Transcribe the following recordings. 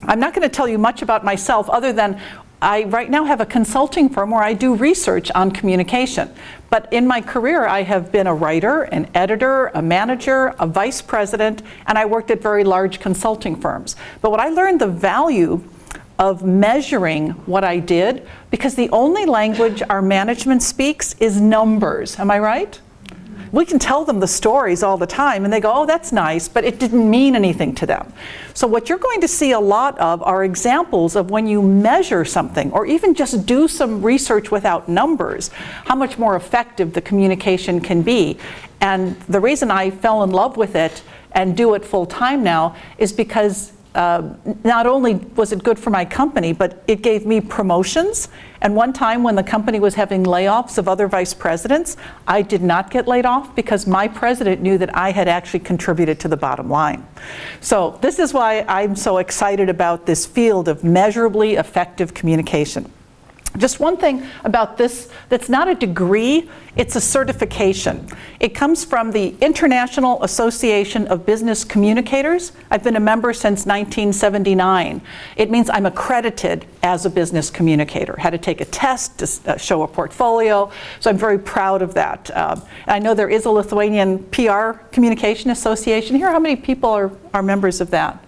I'm not going to tell you much about myself other than I right now have a consulting firm where I do research on communication. But in my career, I have been a writer, an editor, a manager, a vice president, and I worked at very large consulting firms. But what I learned the value of measuring what I did, because the only language our management speaks is numbers. Am I right? We can tell them the stories all the time and they go, oh, that's nice, but it didn't mean anything to them. So what you're going to see a lot of are examples of when you measure something or even just do some research without numbers, how much more effective the communication can be. And the reason I fell in love with it and do it full time now is because not only was it good for my company, but it gave me promotions. And one time when the company was having layoffs of other vice presidents, I did not get laid off because my president knew that I had actually contributed to the bottom line. So this is why I'm so excited about this field of measurably effective communication. Just one thing about this that's not a degree, it's a certification. It comes from the International Association of Business Communicators. I've been a member since 1979. It means I'm accredited as a business communicator. Had to take a test to show a portfolio, so I'm very proud of that. I know there is a Lithuanian PR Communication Association here. How many people are members of that?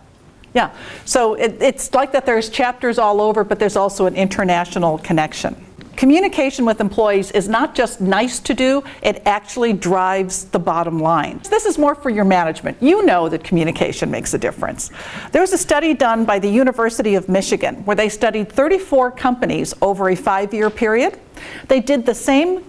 Yeah, so it's like that there's chapters all over, but there's also an international connection. Communication with employees is not just nice to do, it actually drives the bottom line. This is more for your management. You know that communication makes a difference. There was a study done by the University of Michigan where they studied 34 companies over a 5-year period. They did the same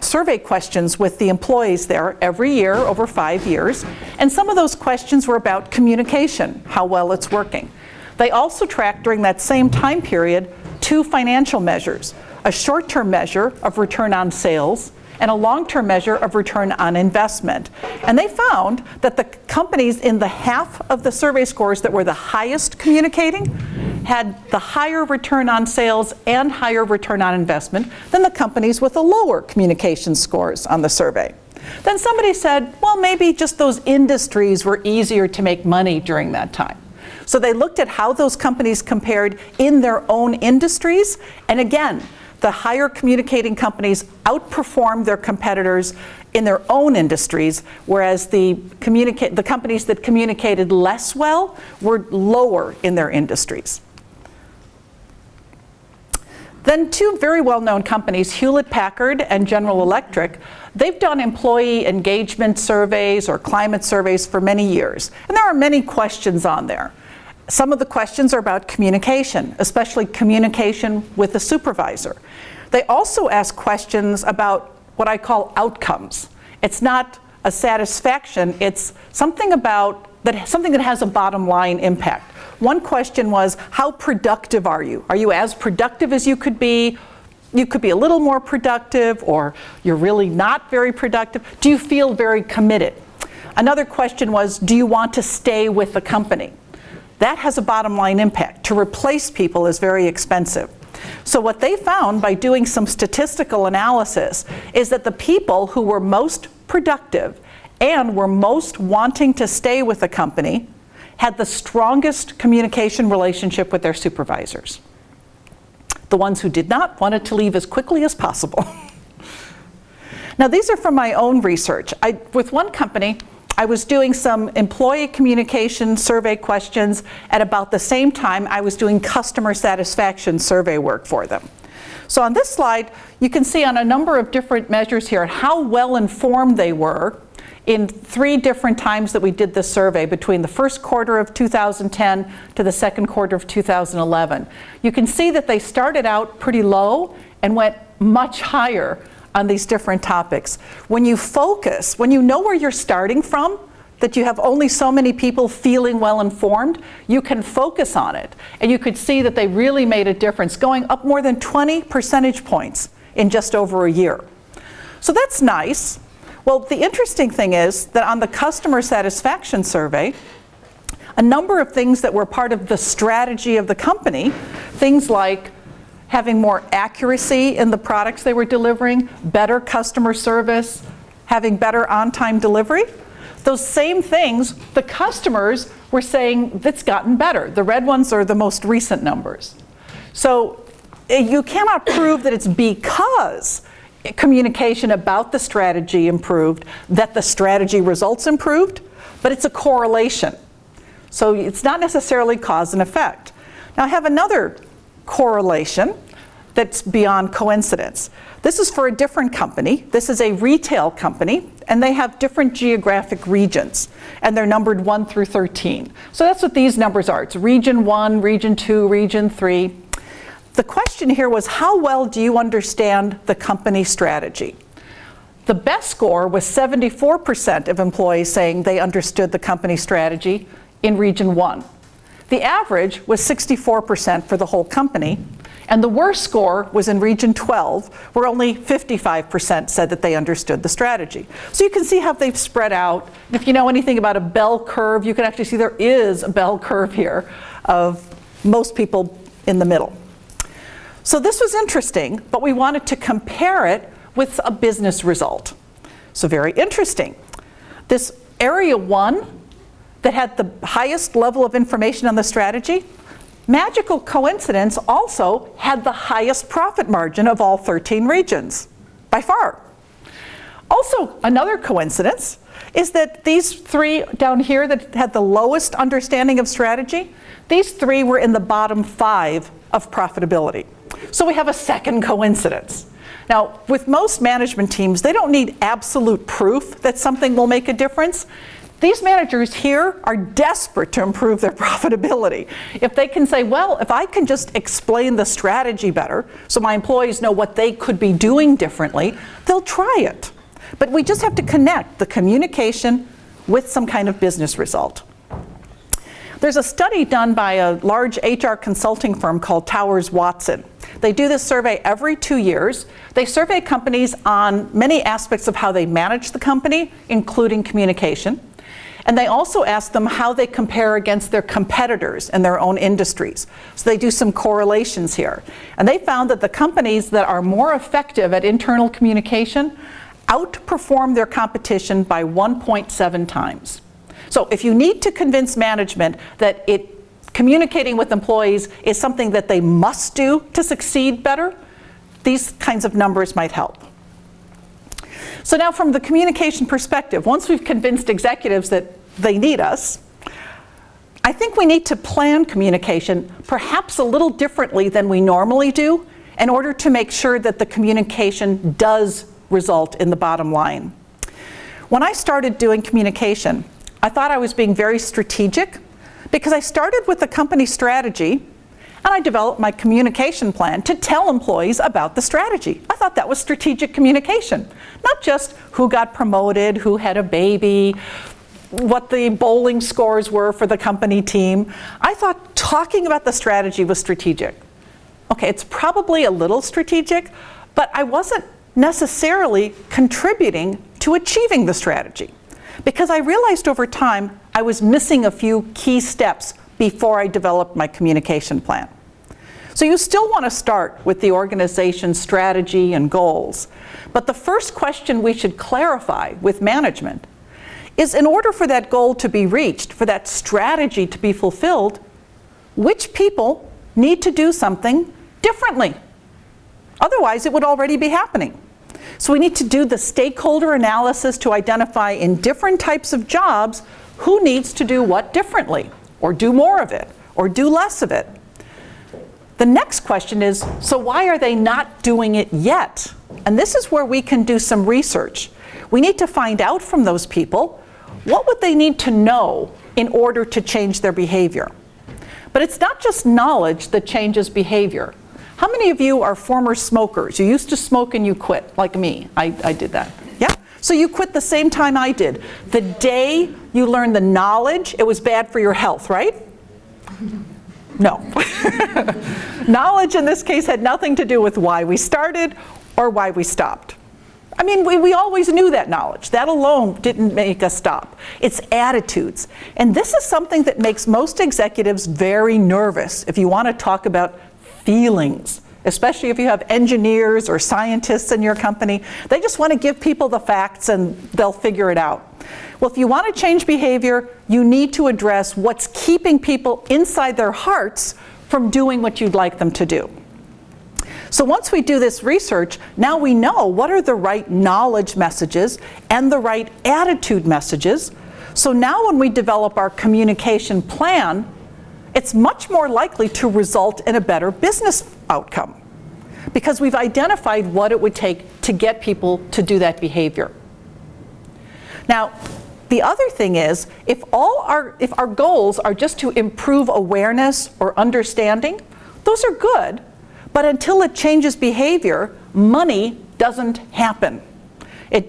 survey questions with the employees there every year over 5 years, and some of those questions were about communication, how well it's working. They also tracked during that same time period 2 financial measures, a short-term measure of return on sales and a long-term measure of return on investment. And they found that the companies in the half of the survey scores that were the highest communicating had the higher return on sales and higher return on investment than the companies with the lower communication scores on the survey. Then somebody said, well, maybe just those industries were easier to make money during that time. So they looked at how those companies compared in their own industries, and again, the higher communicating companies outperformed their competitors in their own industries, whereas the companies that communicated less well were lower in their industries. Then 2 very well-known companies, Hewlett-Packard and General Electric, they've done employee engagement surveys or climate surveys for many years. And there are many questions on there. Some of the questions are about communication, especially communication with the supervisor. They also ask questions about what I call outcomes. It's not a satisfaction, it's something that has a bottom line impact. One question was, how productive are you? Are you as productive as you could be? You could be a little more productive, or you're really not very productive. Do you feel very committed? Another question was, do you want to stay with the company? That has a bottom line impact. To replace people is very expensive. So what they found by doing some statistical analysis is that the people who were most productive and were most wanting to stay with the company had the strongest communication relationship with their supervisors. The ones who did not wanted to leave as quickly as possible. Now these are from my own research. With one company, I was doing some employee communication survey questions at about the same time I was doing customer satisfaction survey work for them. So on this slide, you can see on a number of different measures here how well informed they were in 3 different times that we did this survey, between the first quarter of 2010 to the second quarter of 2011. You can see that they started out pretty low and went much higher on these different topics. When you focus, when you know where you're starting from, that you have only so many people feeling well informed, you can focus on it. And you could see that they really made a difference, going up more than 20 percentage points in just over a year. So that's nice. Well, the interesting thing is that on the customer satisfaction survey, a number of things that were part of the strategy of the company, things like having more accuracy in the products they were delivering, better customer service, having better on-time delivery, those same things, the customers were saying it's gotten better. The red ones are the most recent numbers. So you cannot prove that it's because communication about the strategy improved that the strategy results improved, but it's a correlation. So it's not necessarily cause and effect. Now I have another correlation that's beyond coincidence. This is for a different company. This is a retail company, and they have different geographic regions, and they're numbered 1 through 13. So that's what these numbers are. It's region 1, region 2, region 3. The question here was, how well do you understand the company strategy? The best score was 74% of employees saying they understood the company strategy in region 1. The average was 64% for the whole company, and the worst score was in region 12, where only 55% said that they understood the strategy. So you can see how they've spread out. If you know anything about a bell curve, you can actually see there is a bell curve here of most people in the middle. So this was interesting, but we wanted to compare it with a business result. So very interesting. This area 1 that had the highest level of information on the strategy, magical coincidence, also had the highest profit margin of all 13 regions, by far. Also, another coincidence is that these 3 down here that had the lowest understanding of strategy, these 3 were in the bottom 5 of profitability. So we have a second coincidence. Now, with most management teams, they don't need absolute proof that something will make a difference. These managers here are desperate to improve their profitability. If they can say, well, if I can just explain the strategy better so my employees know what they could be doing differently, they'll try it. But we just have to connect the communication with some kind of business result. There's a study done by a large HR consulting firm called Towers Watson. They do this survey every 2 years. They survey companies on many aspects of how they manage the company, including communication. And they also ask them how they compare against their competitors in their own industries. So they do some correlations here. And they found that the companies that are more effective at internal communication outperform their competition by 1.7 times. So if you need to convince management that communicating with employees is something that they must do to succeed better, these kinds of numbers might help. So now from the communication perspective, once we've convinced executives that they need us, I think we need to plan communication perhaps a little differently than we normally do in order to make sure that the communication does result in the bottom line. When I started doing communication, I thought I was being very strategic because I started with the company strategy and I developed my communication plan to tell employees about the strategy. I thought that was strategic communication, not just who got promoted, who had a baby, what the bowling scores were for the company team. I thought talking about the strategy was strategic. Okay, it's probably a little strategic, but I wasn't necessarily contributing to achieving the strategy because I realized over time I was missing a few key steps before I developed my communication plan. So you still want to start with the organization's strategy and goals, but the first question we should clarify with management is, in order for that goal to be reached, for that strategy to be fulfilled, which people need to do something differently? Otherwise, it would already be happening. So we need to do the stakeholder analysis to identify in different types of jobs who needs to do what differently, or do more of it, or do less of it. The next question is, so why are they not doing it yet? And this is where we can do some research. We need to find out from those people, what would they need to know in order to change their behavior? But it's not just knowledge that changes behavior. How many of you are former smokers? You used to smoke and you quit, like me. I did that. Yeah? So you quit the same time I did. The day you learned the knowledge, it was bad for your health, right? No. Knowledge in this case had nothing to do with why we started or why we stopped. I mean, we always knew that knowledge. That alone didn't make us stop. It's attitudes. And this is something that makes most executives very nervous if you want to talk about feelings especially if you have engineers or scientists in your company. They just want to give people the facts and they'll figure it out. Well, if you want to change behavior, you need to address what's keeping people inside their hearts from doing what you'd like them to do. So once we do this research, now we know what are the right knowledge messages and the right attitude messages. So now when we develop our communication plan, it's much more likely to result in a better business outcome because we've identified what it would take to get people to do that behavior. Now, the other thing is, if our goals are just to improve awareness or understanding, those are good. But until it changes behavior, money doesn't happen.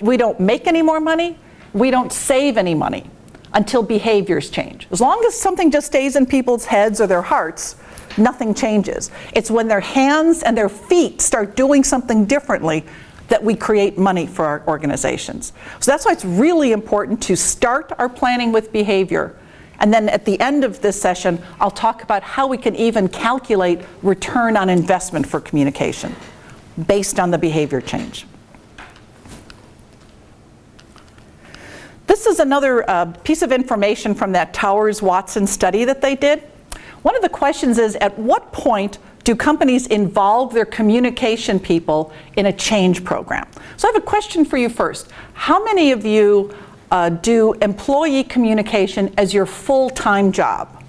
We don't make any more money, we don't save any money until behaviors change. As long as something just stays in people's heads or their hearts, nothing changes. It's when their hands and their feet start doing something differently that we create money for our organizations. So that's why it's really important to start our planning with behavior. And then at the end of this session, I'll talk about how we can even calculate return on investment for communication based on the behavior change. This is another piece of information from that Towers-Watson study that they did. One of the questions is, at what point do companies involve their communication people in a change program? So I have a question for you first. How many of you do employee communication as your full-time job?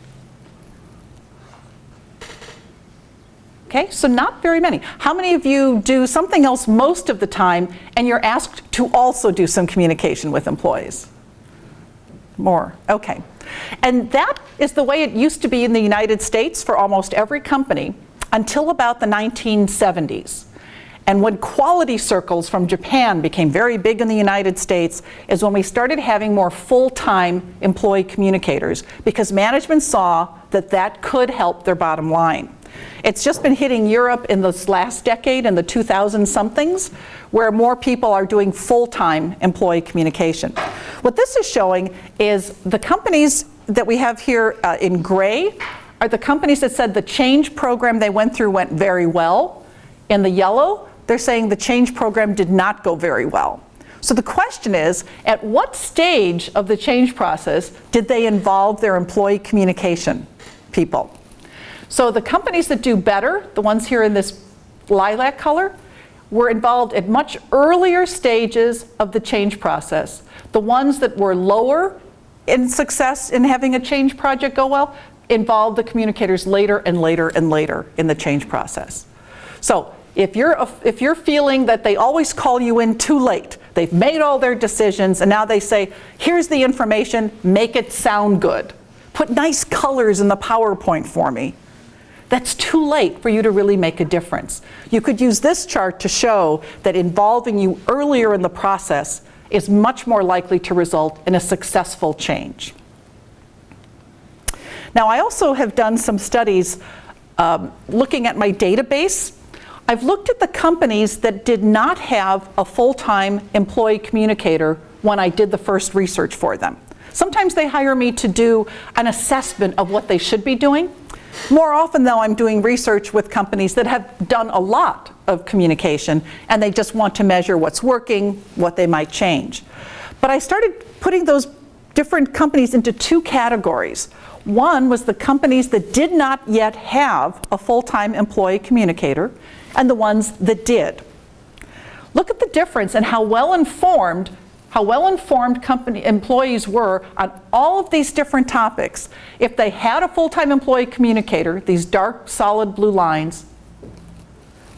Okay, so not very many. How many of you do something else most of the time and you're asked to also do some communication with employees? More, okay. And that is the way it used to be in the United States for almost every company until about the 1970s. And when quality circles from Japan became very big in the United States is when we started having more full-time employee communicators because management saw that that could help their bottom line. It's just been hitting Europe in this last decade, in the 2000-somethings, where more people are doing full-time employee communication. What this is showing is the companies that we have here in gray are the companies that said the change program they went through went very well. In the yellow, they're saying the change program did not go very well. So the question is, at what stage of the change process did they involve their employee communication people? So the companies that do better, the ones here in this lilac color, were involved at much earlier stages of the change process. The ones that were lower in success in having a change project go well involved the communicators later and later and later in the change process. So if you're feeling that they always call you in too late, they've made all their decisions and now they say, here's the information, make it sound good. Put nice colors in the PowerPoint for me. That's too late for you to really make a difference. You could use this chart to show that involving you earlier in the process is much more likely to result in a successful change. Now, I also have done some studies looking at my database. I've looked at the companies that did not have a full-time employee communicator when I did the first research for them. Sometimes they hire me to do an assessment of what they should be doing. More often, though, I'm doing research with companies that have done a lot of communication and they just want to measure what's working, what they might change. But I started putting those different companies into two categories. One was the companies that did not yet have a full-time employee communicator and the ones that did. Look at the difference and how well-informed company employees were on all of these different topics. If they had a full-time employee communicator, these dark solid blue lines,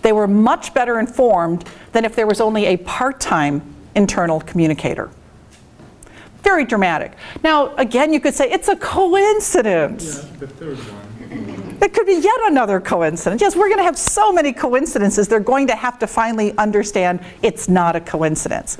they were much better informed than if there was only a part-time internal communicator. Very dramatic. Now, again, you could say it's a coincidence. Yeah, the third one. It could be yet another coincidence. Yes, we're going to have so many coincidences, they're going to have to finally understand it's not a coincidence.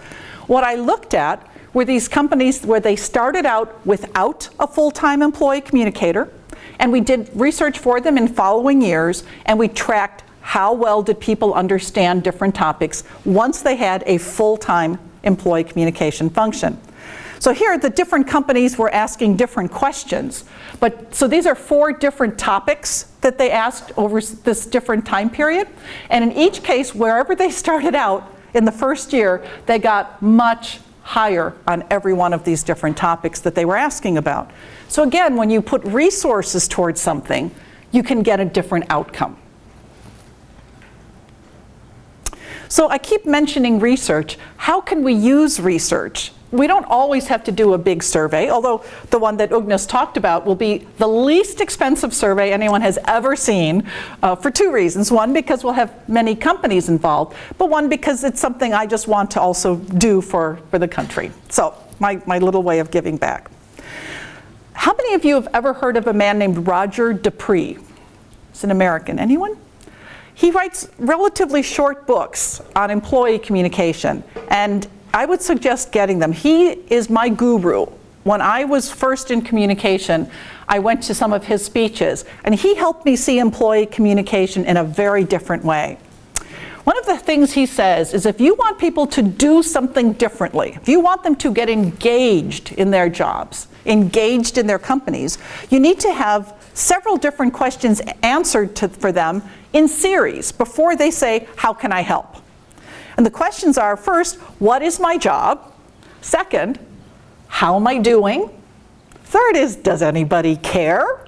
What I looked at were these companies where they started out without a full-time employee communicator, and we did research for them in following years, and we tracked how well did people understand different topics once they had a full-time employee communication function. So here, the different companies were asking different questions. So these are 4 different topics that they asked over this different time period. And in each case, wherever they started out in the first year, they got much higher on every one of these different topics that they were asking about. So again, when you put resources towards something, you can get a different outcome. So I keep mentioning research. How can we use research? We don't always have to do a big survey, although the one that Ugnas talked about will be the least expensive survey anyone has ever seen for 2 reasons. One, because we'll have many companies involved, but one, because it's something I just want to also do for the country. So my little way of giving back. How many of you have ever heard of a man named Roger Dupree? He's an American. Anyone? He writes relatively short books on employee communication, and I would suggest getting them. He is my guru. When I was first in communication, I went to some of his speeches, and he helped me see employee communication in a very different way. One of the things he says is if you want people to do something differently, if you want them to get engaged in their jobs, engaged in their companies, you need to have several different questions answered for them in series before they say, how can I help? And the questions are, first, what is my job? Second, how am I doing? Third is, does anybody care?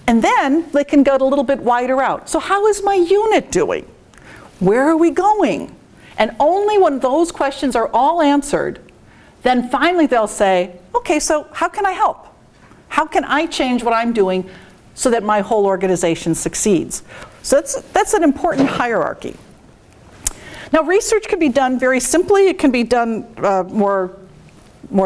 And then they can go a little bit wider out. So how is my unit doing? Where are we going? And only when those questions are all answered, then finally they'll say, okay, so how can I help? How can I change what I'm doing so that my whole organization succeeds? So that's an important hierarchy. Now, research can be done very simply. It can be done more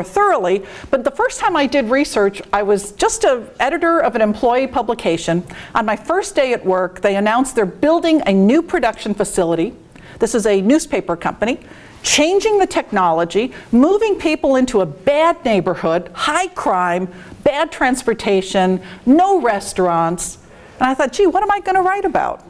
thoroughly. But the first time I did research, I was just an editor of an employee publication. On my first day at work, they announced they're building a new production facility. This is a newspaper company, changing the technology, moving people into a bad neighborhood, high crime, bad transportation, no restaurants. And I thought, gee, what am I going to write about?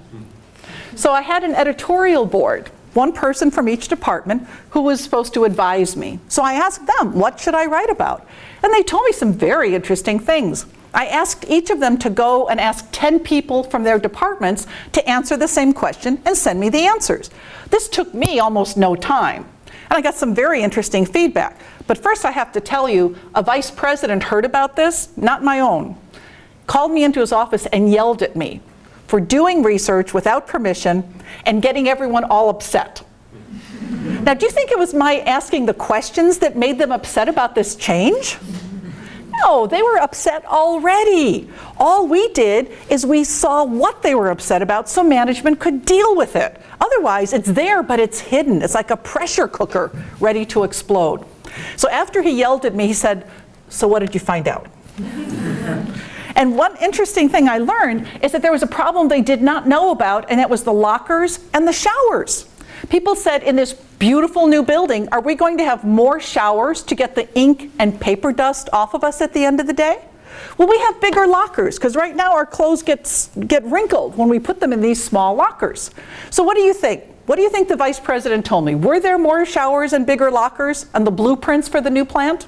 So I had an editorial board, one person from each department who was supposed to advise me. So I asked them, what should I write about? And they told me some very interesting things. I asked each of them to go and ask 10 people from their departments to answer the same question and send me the answers. This took me almost no time. And I got some very interesting feedback. But first I have to tell you, a vice president heard about this, not my own, called me into his office and yelled at me for doing research without permission and getting everyone all upset. Now, do you think it was my asking the questions that made them upset about this change? No, they were upset already. All we did is we saw what they were upset about so management could deal with it. Otherwise, it's there, but it's hidden. It's like a pressure cooker ready to explode. So after he yelled at me, he said, so what did you find out? And one interesting thing I learned is that there was a problem they did not know about, and it was the lockers and the showers. People said, in this beautiful new building, are we going to have more showers to get the ink and paper dust off of us at the end of the day? Well, we have bigger lockers, because right now our clothes get wrinkled when we put them in these small lockers. So what do you think? What do you think the vice president told me? Were there more showers and bigger lockers on the blueprints for the new plant?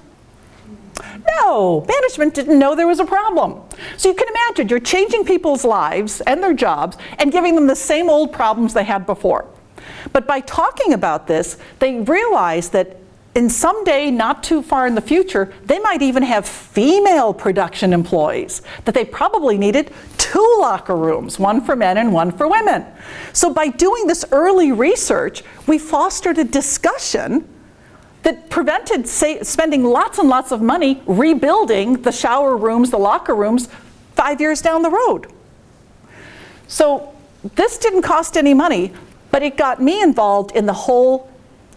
No, management didn't know there was a problem. So you can imagine, you're changing people's lives and their jobs and giving them the same old problems they had before. But by talking about this, they realized that in some day not too far in the future, they might even have female production employees, that they probably needed 2 locker rooms, one for men and one for women. So by doing this early research, we fostered a discussion that prevented spending lots and lots of money rebuilding the shower rooms, the locker rooms, 5 years down the road. So this didn't cost any money, but it got me involved in the whole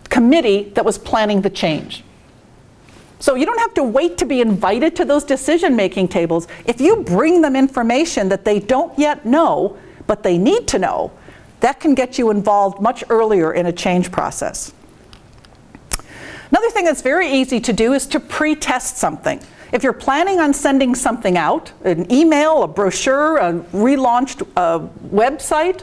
committee that was planning the change. So you don't have to wait to be invited to those decision-making tables. If you bring them information that they don't yet know, but they need to know, that can get you involved much earlier in a change process. Another thing that's very easy to do is to pre-test something. If you're planning on sending something out, an email, a brochure, a relaunched website,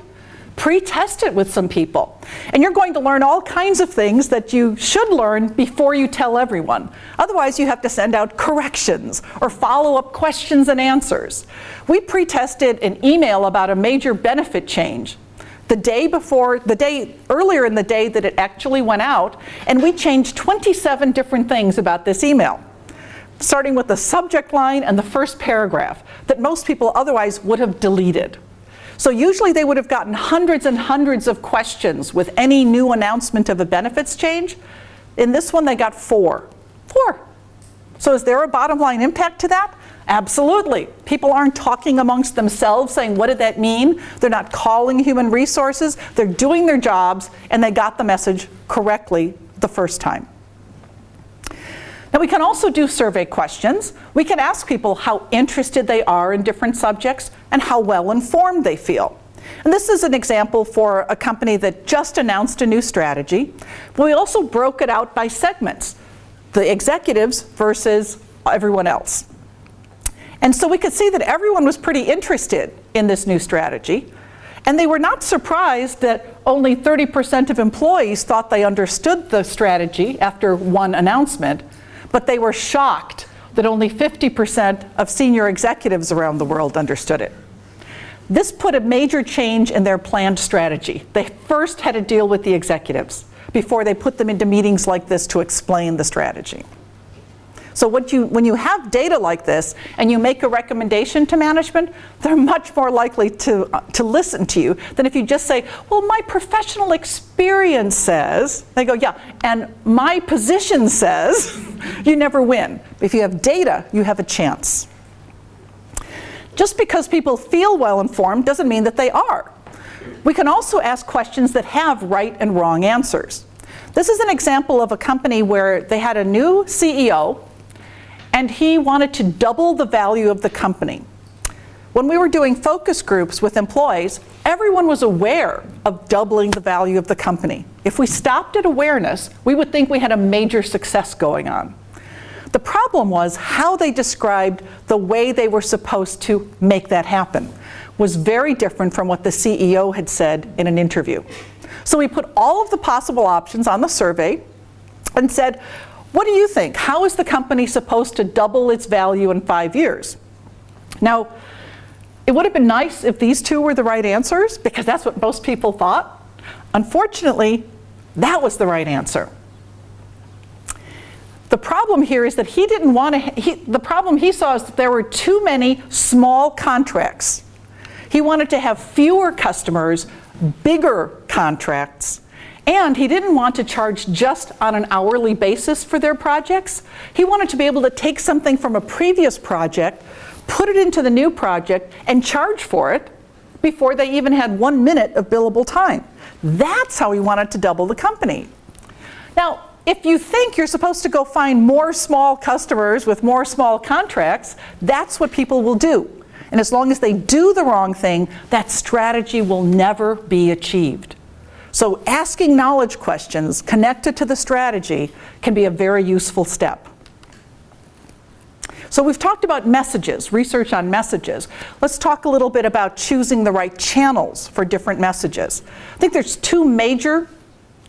Pre-test it with some people. And you're going to learn all kinds of things that you should learn before you tell everyone. Otherwise, you have to send out corrections or follow-up questions and answers. We pre-tested an email about a major benefit change earlier in the day that it actually went out, and we changed 27 different things about this email, starting with the subject line and the first paragraph that most people otherwise would have deleted. So usually they would have gotten hundreds and hundreds of questions with any new announcement of a benefits change. In this one, they got 4. 4. So is there a bottom line impact to that? Absolutely. People aren't talking amongst themselves saying, what did that mean? They're not calling human resources. They're doing their jobs, and they got the message correctly the first time. Now, we can also do survey questions. We can ask people how interested they are in different subjects and how well informed they feel. And this is an example for a company that just announced a new strategy. But we also broke it out by segments, the executives versus everyone else. And so we could see that everyone was pretty interested in this new strategy. And they were not surprised that only 30% of employees thought they understood the strategy after one announcement. But they were shocked that only 50% of senior executives around the world understood it. This put a major change in their planned strategy. They first had to deal with the executives before they put them into meetings like this to explain the strategy. So when you have data like this and you make a recommendation to management, they're much more likely to listen to you than if you just say, well, my professional experience says. They go, yeah, and my position says. You never win. If you have data, you have a chance. Just because people feel well informed doesn't mean that they are. We can also ask questions that have right and wrong answers. This is an example of a company where they had a new CEO, and he wanted to double the value of the company. When we were doing focus groups with employees, everyone was aware of doubling the value of the company. If we stopped at awareness, we would think we had a major success going on. The problem was how they described the way they were supposed to make that happen was very different from what the CEO had said in an interview. So we put all of the possible options on the survey and said, what do you think? How is the company supposed to double its value in 5 years? Now, it would have been nice if these two were the right answers, because that's what most people thought. Unfortunately, that was the right answer. The problem here is that he didn't want to, the problem he saw is that there were too many small contracts. He wanted to have fewer customers, bigger contracts, and he didn't want to charge just on an hourly basis for their projects. He wanted to be able to take something from a previous project, put it into the new project, and charge for it before they even had 1 minute of billable time. That's how he wanted to double the company. Now, if you think you're supposed to go find more small customers with more small contracts, that's what people will do. And as long as they do the wrong thing, that strategy will never be achieved. So asking knowledge questions connected to the strategy can be a very useful step. So we've talked about messages, research on messages. Let's talk a little bit about choosing the right channels for different messages. I think there's 2 major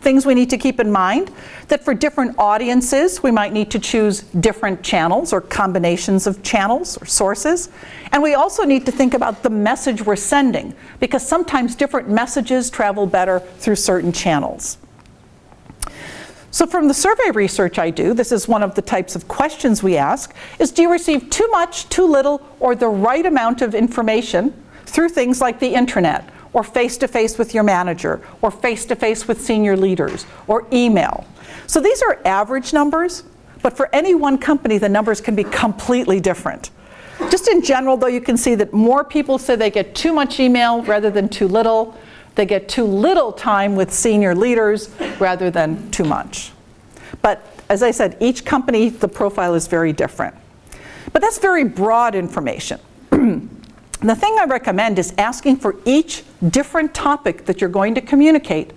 things we need to keep in mind, that for different audiences, we might need to choose different channels or combinations of channels or sources. And we also need to think about the message we're sending, because sometimes different messages travel better through certain channels. So from the survey research I do, this is one of the types of questions we ask, is do you receive too much, too little, or the right amount of information through things like the intranet, or face-to-face with your manager, or face-to-face with senior leaders, or email. So these are average numbers, but for any one company, the numbers can be completely different. Just in general, though, you can see that more people say they get too much email rather than too little. They get too little time with senior leaders rather than too much. But as I said, each company, the profile is very different. But that's very broad information. The thing I recommend is asking for each different topic that you're going to communicate,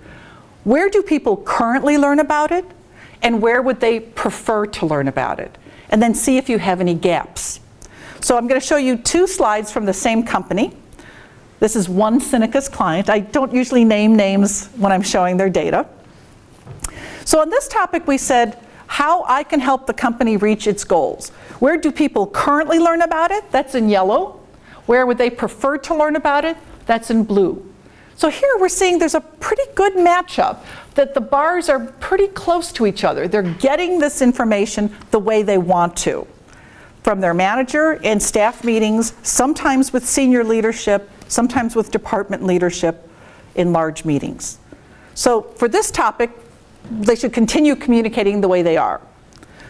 where do people currently learn about it, and where would they prefer to learn about it? And then see if you have any gaps. So I'm going to show you 2 slides from the same company. The first one is about the This is one Sinickas client. I don't usually name names when I'm showing their data. So on this topic, we said how I can help the company reach its goals. Where do people currently learn about it? That's in yellow. Where would they prefer to learn about it? That's in blue. So here we're seeing there's a pretty good matchup, that the bars are pretty close to each other. They're getting this information the way they want to, from their manager in staff meetings, sometimes with senior leadership, sometimes with department leadership in large meetings. So for this topic, they should continue communicating the way they are.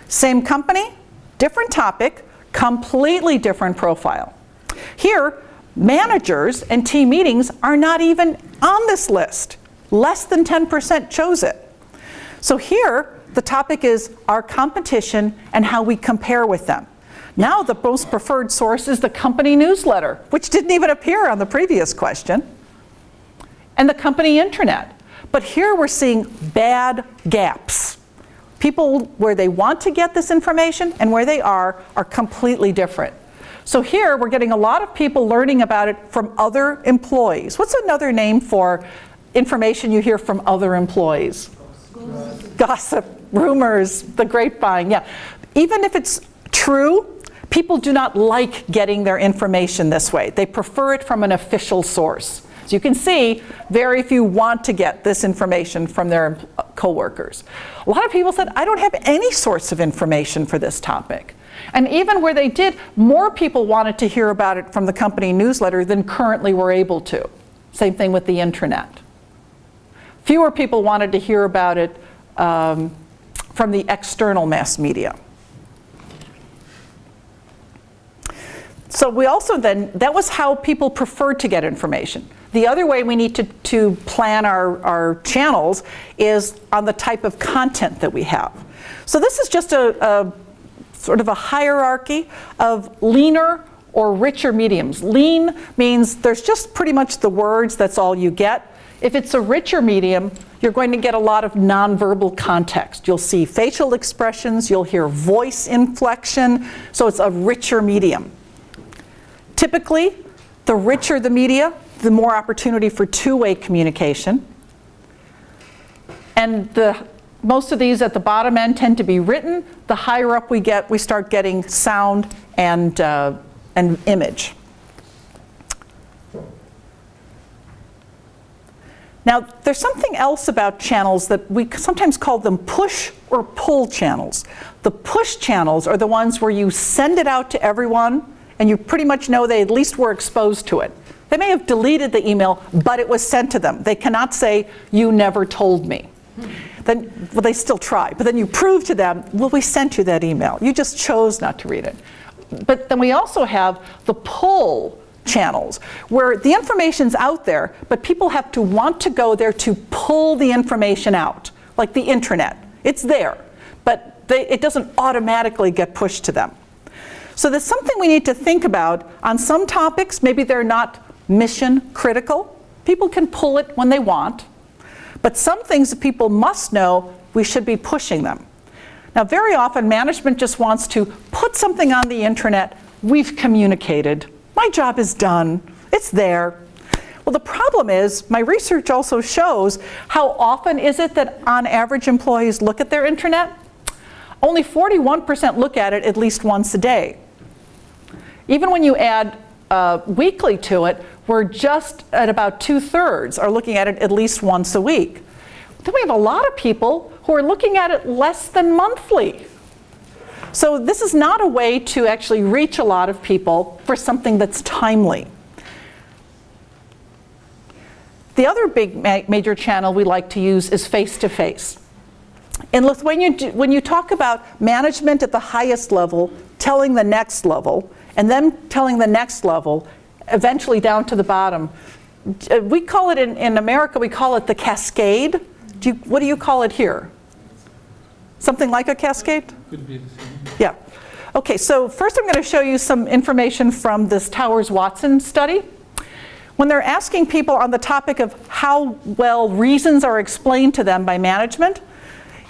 Same company, different topic, completely different profile. Here, managers and team meetings are not even on this list. Less than 10% chose it. So here, the topic is our competition and how we compare with them. Now the most preferred source is the company newsletter, which didn't even appear on the previous question, and the company intranet. But here we're seeing bad gaps. People where they want to get this information and where they are completely different. So here we're getting a lot of people learning about it from other employees. What's another name for information you hear from other employees? Gossip, rumors, the grapevine, yeah. Even if it's true, people do not like getting their information this way. They prefer it from an official source. So you can see very few want to get this information from their coworkers. A lot of people said, I don't have any source of information for this topic. And even where they did, more people wanted to hear about it from the company newsletter than currently were able to. Same thing with the intranet. Fewer people wanted to hear about it from the external mass media. So we also then, that was how people preferred to get information. The other way we need to plan our channels is on the type of content that we have. So this is just a sort of a hierarchy of leaner or richer mediums. Lean means there's just pretty much the words, that's all you get. If it's a richer medium, you're going to get a lot of nonverbal context. You'll see facial expressions, you'll hear voice inflection, so it's a richer medium. Typically, the richer the media, the more opportunity for two-way communication. And most of these at the bottom end tend to be written. The higher up we get, we start getting sound and image. Now, there's something else about channels that we sometimes call them push or pull channels. The push channels are the ones where you send it out to everyone and you pretty much know they at least were exposed to it. They may have deleted the email, but it was sent to them. They cannot say, you never told me. Then, well, they still try, but then you prove to them, well, we sent you that email. You just chose not to read it. But then we also have the pull channels, where the information's out there, but people have to want to go there to pull the information out, like the intranet. It's there, but it doesn't automatically get pushed to them. So there's something we need to think about on some topics. Maybe they're not mission critical. People can pull it when they want. But some things that people must know, we should be pushing them. Now, very often management just wants to put something on the intranet. We've communicated. My job is done. It's there. Well, the problem is, my research also shows how often is it that on average employees look at their intranet? Only 41% look at it at least once a day. Even when you add weekly to it, we're just at about 2/3 are looking at it at least once a week. Then we have a lot of people who are looking at it less than monthly. So this is not a way to actually reach a lot of people for something that's timely. The other big major channel we like to use is face-to-face. In Lithuania, when you talk about management at the highest level, telling the next level, and then telling the next level, eventually down to the bottom, we call it in America, we call it the cascade. What do you call it here? Something like a cascade? Could be the same. Yeah. Okay, so first I'm going to show you some information from this Towers-Watson study. When they're asking people on the topic of how well reasons are explained to them by management,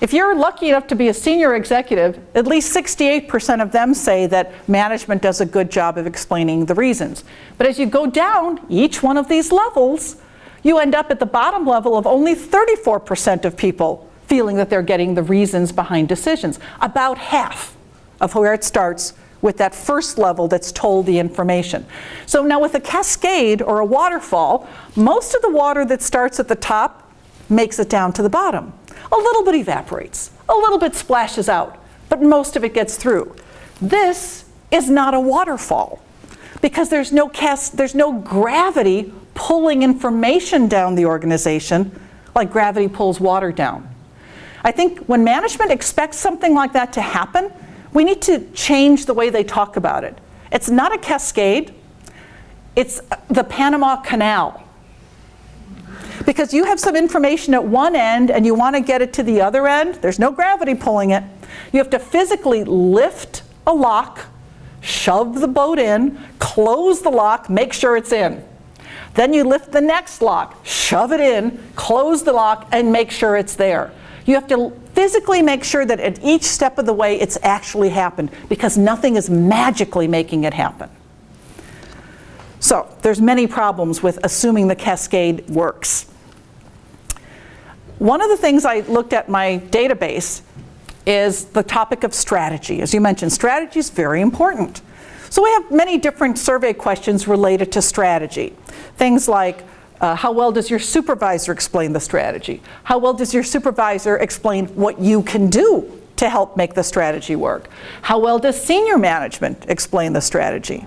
If you're lucky enough to be a senior executive, at least 68% of them say that management does a good job of explaining the reasons. But as you go down each one of these levels, you end up at the bottom level of only 34% of people feeling that they're getting the reasons behind decisions. About half of where it starts with that first level that's told the information. So now with a cascade or a waterfall, most of the water that starts at the top makes it down to the bottom. A little bit evaporates, a little bit splashes out, but most of it gets through. This is not a waterfall because there's no gravity pulling information down the organization like gravity pulls water down. I think when management expects something like that to happen, we need to change the way they talk about it. It's not a cascade, it's the Panama Canal. Because you have some information at one end and you want to get it to the other end, there's no gravity pulling it. You have to physically lift a lock, shove the boat in, close the lock, make sure it's in. Then you lift the next lock, shove it in, close the lock, and make sure it's there. You have to physically make sure that at each step of the way it's actually happened, because nothing is magically making it happen. So there's many problems with assuming the cascade works. One of the things I looked at my database is the topic of strategy. As you mentioned, strategy is very important. So we have many different survey questions related to strategy. Things like, how well does your supervisor explain the strategy? How well does your supervisor explain what you can do to help make the strategy work? How well does senior management explain the strategy?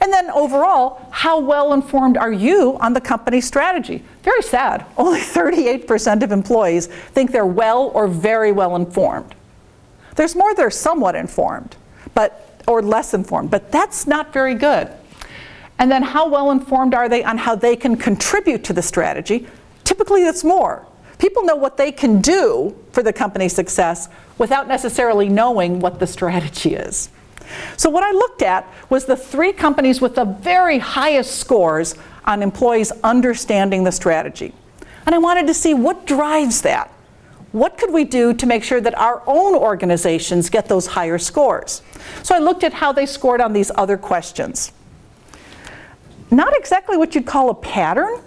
And then overall, how well informed are you on the company's strategy? Very sad, only 38% of employees think they're well or very well informed. There's more that are somewhat informed, or less informed, but that's not very good. And then how well informed are they on how they can contribute to the strategy? Typically it's more. People know what they can do for the company's success without necessarily knowing what the strategy is. So what I looked at was the 3 companies with the very highest scores on employees understanding the strategy. And I wanted to see what drives that. What could we do to make sure that our own organizations get those higher scores? So I looked at how they scored on these other questions. Not exactly what you'd call a pattern,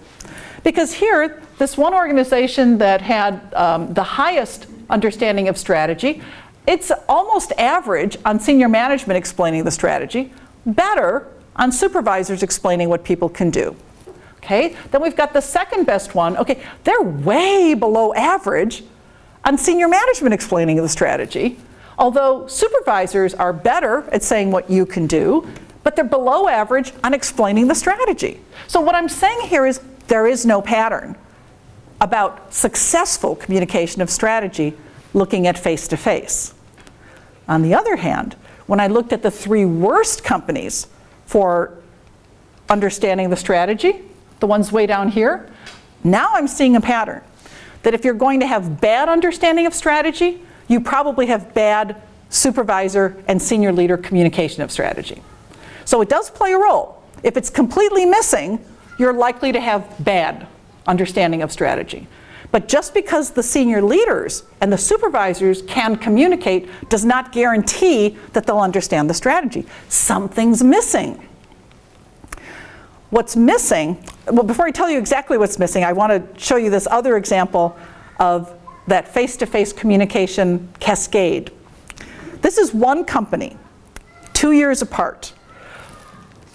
because here, this one organization that had the highest understanding of strategy, it's almost average on senior management explaining the strategy, better on supervisors explaining what people can do. Okay, then we've got the second best one. Okay, they're way below average on senior management explaining the strategy, although supervisors are better at saying what you can do, but they're below average on explaining the strategy. So what I'm saying here is there is no pattern about successful communication of strategy looking at face-to-face. On the other hand, when I looked at the 3 worst companies for understanding the strategy, the ones way down here, now I'm seeing a pattern. That if you're going to have bad understanding of strategy, you probably have bad supervisor and senior leader communication of strategy. So it does play a role. If it's completely missing, you're likely to have bad understanding of strategy. But just because the senior leaders and the supervisors can communicate does not guarantee that they'll understand the strategy. Something's missing. What's missing, well, before I tell you exactly what's missing, I want to show you this other example of that face-to-face communication cascade. This is one company, 2 years apart.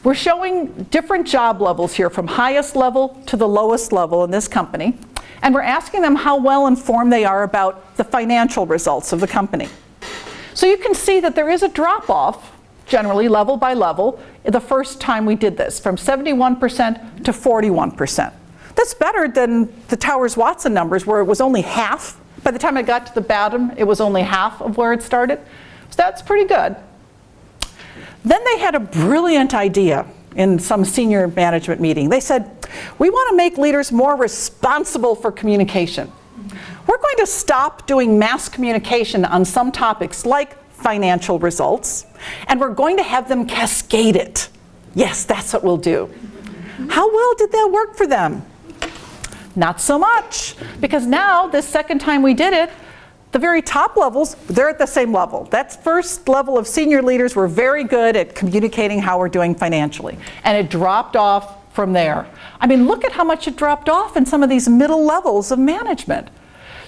We're showing different job levels here from highest level to the lowest level in this company. And we're asking them how well informed they are about the financial results of the company. So you can see that there is a drop-off, generally level by level, the first time we did this, from 71% to 41%. That's better than the Towers-Watson numbers, where it was only half. By the time I got to the bottom, it was only half of where it started. So that's pretty good. Then they had a brilliant idea in some senior management meeting. They said, we want to make leaders more responsible for communication. We're going to stop doing mass communication on some topics like financial results, and we're going to have them cascade it. Yes, that's what we'll do. How well did that work for them? Not so much, because now, this second time we did it, The very top levels, they're at the same level. That first level of senior leaders were very good at communicating how we're doing financially. And it dropped off from there. I mean, look at how much it dropped off in some of these middle levels of management.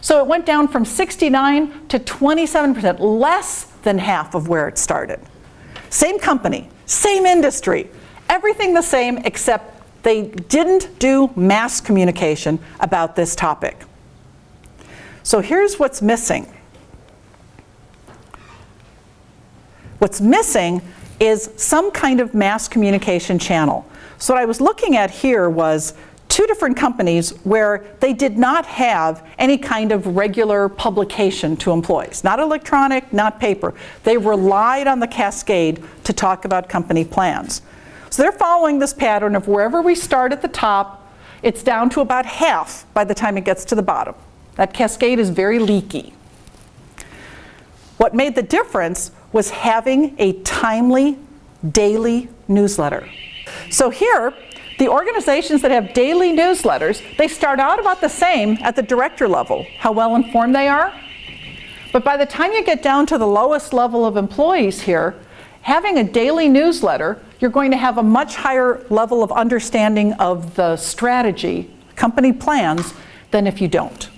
So it went down from 69 to 27%, less than half of where it started. Same company, same industry, everything the same except they didn't do mass communication about this topic. So here's what's missing. What's missing is some kind of mass communication channel. So what I was looking at here was 2 different companies where they did not have any kind of regular publication to employees. Not electronic, not paper. They relied on the cascade to talk about company plans. So they're following this pattern of wherever we start at the top, it's down to about half by the time it gets to the bottom. That cascade is very leaky. What made the difference was having a timely, daily newsletter. So here, the organizations that have daily newsletters, they start out about the same at the director level, how well informed they are. But by the time you get down to the lowest level of employees here, having a daily newsletter, you're going to have a much higher level of understanding of the strategy, company plans, than if you don't.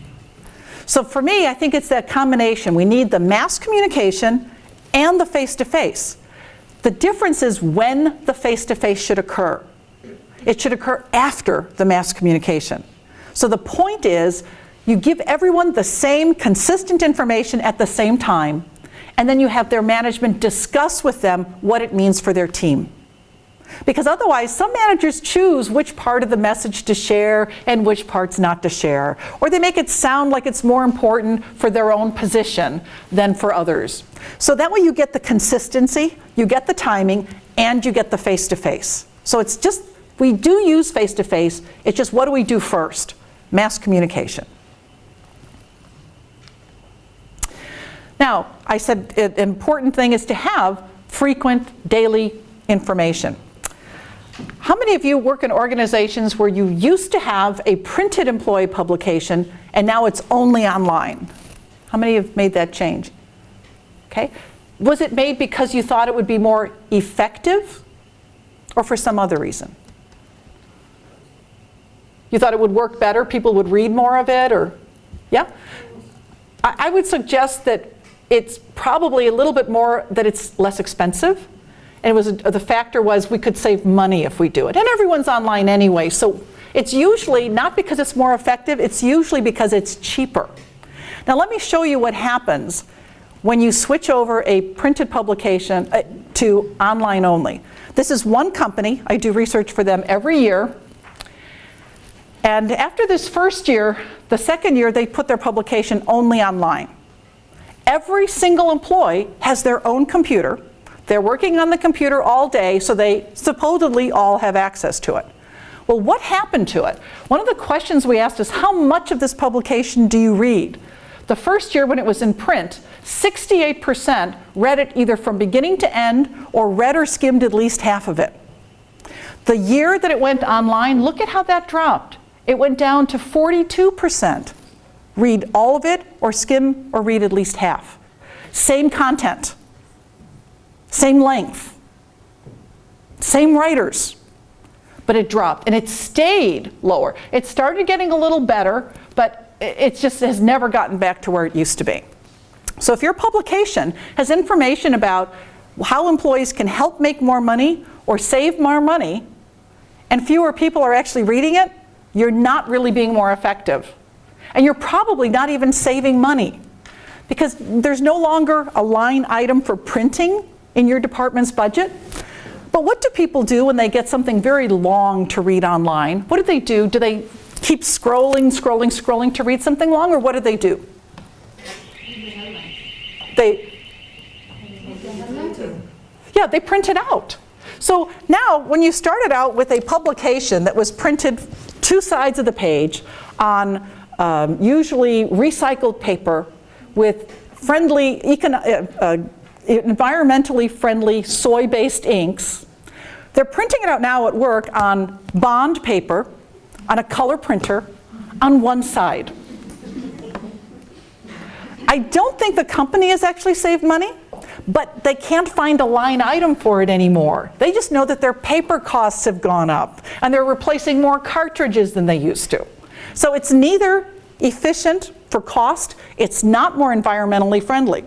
So for me, I think it's that combination. We need the mass communication and the face-to-face. The difference is when the face-to-face should occur. It should occur after the mass communication. So the point is, you give everyone the same consistent information at the same time, and then you have their management discuss with them what it means for their team. Because otherwise, some managers choose which part of the message to share and which parts not to share. Or they make it sound like it's more important for their own position than for others. So that way you get the consistency, you get the timing, and you get the face-to-face. So it's just, we do use face-to-face, it's just what do we do first? Mass communication. Now, I said an important thing is to have frequent daily information. How many of you work in organizations where you used to have a printed employee publication and now it's only online? How many have made that change? Okay. Was it made because you thought it would be more effective or for some other reason? You thought it would work better, people would read more of it, or, yeah? I would suggest that it's probably a little bit more that it's less expensive. And it was, the factor was we could save money if we do it. And everyone's online anyway, so it's usually not because it's more effective, it's usually because it's cheaper. Now let me show you what happens when you switch over a printed publication to online only. This is one company, I do research for them every year. And after this first year, the second year they put their publication only online. Every single employee has their own computer. They're working on the computer all day, so they supposedly all have access to it. Well, what happened to it? One of the questions we asked is, how much of this publication do you read? The first year when it was in print, 68% read it either from beginning to end or read or skimmed at least half of it. The year that it went online, look at how that dropped. It went down to 42%. Read all of it or skim or read at least half. Same content. Same length, same writers, but it dropped and it stayed lower. It started getting a little better, but it just has never gotten back to where it used to be. So if your publication has information about how employees can help make more money or save more money, and fewer people are actually reading it, you're not really being more effective. And you're probably not even saving money, because there's no longer a line item for printing in your department's budget. But what do people do when they get something very long to read online? What do they do? Do they keep scrolling to read something long, or what do they do? Yeah, they print it out. So now, when you started out with a publication that was printed 2 sides of the page on usually recycled paper with friendly, environmentally friendly soy-based inks. They're printing it out now at work on bond paper, on a color printer, on one side. I don't think the company has actually saved money, but they can't find a line item for it anymore. They just know that their paper costs have gone up and they're replacing more cartridges than they used to. So it's neither efficient for cost, it's not more environmentally friendly.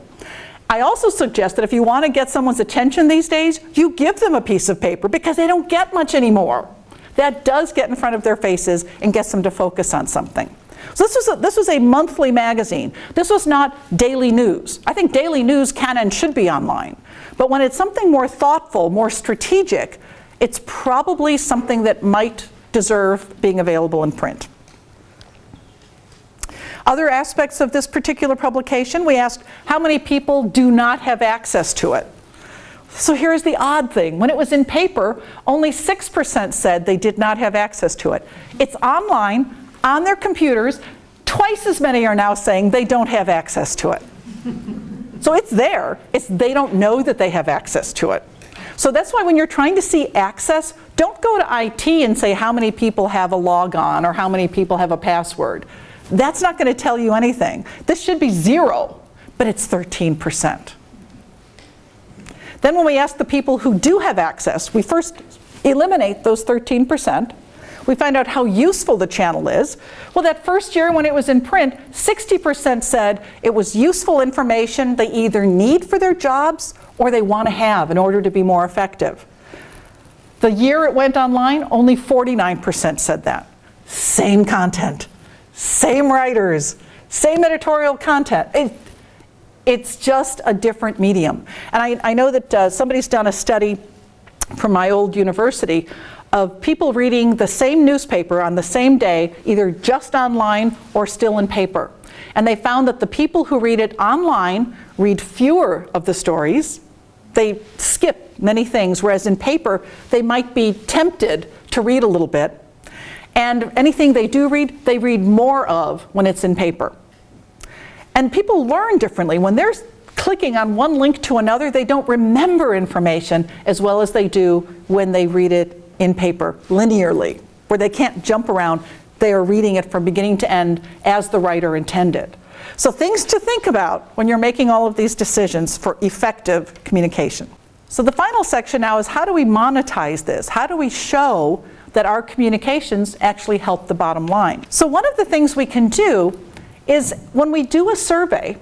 I also suggest that if you want to get someone's attention these days, you give them a piece of paper because they don't get much anymore. That does get in front of their faces and gets them to focus on something. So this was a monthly magazine. This was not daily news. I think daily news can and should be online. But when it's something more thoughtful, more strategic, it's probably something that might deserve being available in print. Other aspects of this particular publication, we asked how many people do not have access to it. So here's the odd thing. When it was in paper, only 6% said they did not have access to it. It's online, on their computers. Twice as many are now saying they don't have access to it. So it's there. They don't know that they have access to it. So that's why when you're trying to see access, don't go to IT and say how many people have a logon or how many people have a password. That's not going to tell you anything. This should be 0, but it's 13%. Then when we ask the people who do have access, we first eliminate those 13%. We find out how useful the channel is. Well, that first year when it was in print, 60% said it was useful information they either need for their jobs or they want to have in order to be more effective. The year it went online, only 49% said that. Same content, same writers, same editorial content. It's just a different medium. And I know that somebody's done a study from my old university of people reading the same newspaper on the same day, either just online or still in paper. And they found that the people who read it online read fewer of the stories. They skip many things, whereas in paper, they might be tempted to read a little bit. And anything they do read, they read more of when it's in paper. And people learn differently. When they're clicking on one link to another, they don't remember information as well as they do when they read it in paper linearly, where they can't jump around. They are reading it from beginning to end as the writer intended. So things to think about when you're making all of these decisions for effective communication. So the final section now is how do we monetize this? How do we show that our communications actually help the bottom line? So one of the things we can do is when we do a survey,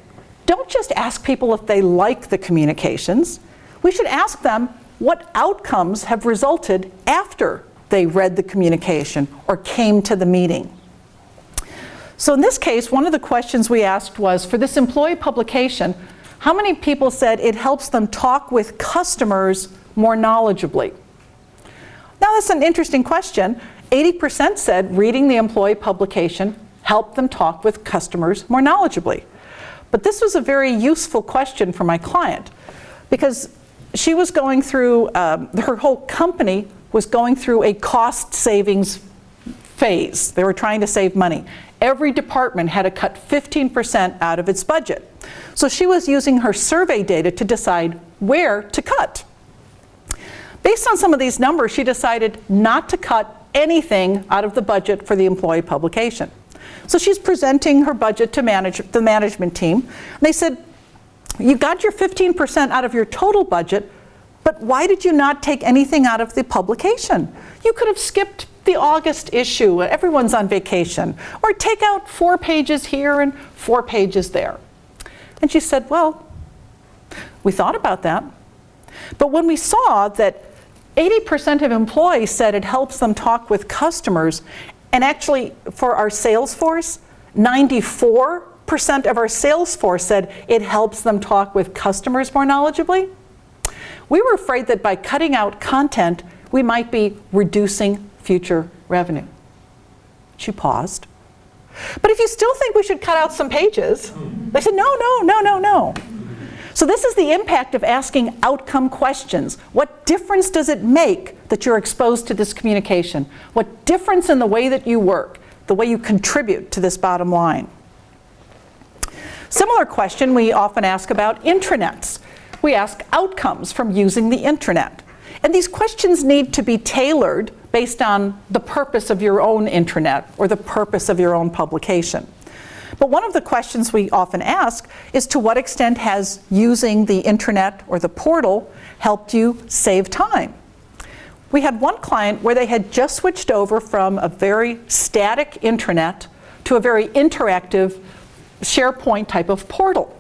don't just ask people if they like the communications. We should ask them what outcomes have resulted after they read the communication or came to the meeting. So in this case, one of the questions we asked was, for this employee publication, how many people said it helps them talk with customers more knowledgeably? Now that's an interesting question. 80% said reading the employee publication helped them talk with customers more knowledgeably. But this was a very useful question for my client because she was going through, her whole company was going through a cost savings phase. They were trying to save money. Every department had to cut 15% out of its budget. So she was using her survey data to decide where to cut. Based on some of these numbers, she decided not to cut anything out of the budget for the employee publication. So she's presenting her budget to the management team. And they said, you got your 15% out of your total budget, but why did you not take anything out of the publication? You could have skipped the August issue, everyone's on vacation, or take out 4 pages here and 4 pages there. And she said, well, we thought about that. But when we saw that 80% of employees said it helps them talk with customers, and actually for our sales force, 94% of our sales force said it helps them talk with customers more knowledgeably, we were afraid that by cutting out content, we might be reducing future revenue. She paused. But if you still think we should cut out some pages, they said, no, no, no, no, no. So this is the impact of asking outcome questions. What difference does it make that you're exposed to this communication? What difference in the way that you work, the way you contribute to this bottom line? Similar question we often ask about intranets. We ask outcomes from using the intranet. And these questions need to be tailored based on the purpose of your own intranet or the purpose of your own publication. But one of the questions we often ask is, to what extent has using the intranet or the portal helped you save time? We had one client where they had just switched over from a very static intranet to a very interactive SharePoint type of portal.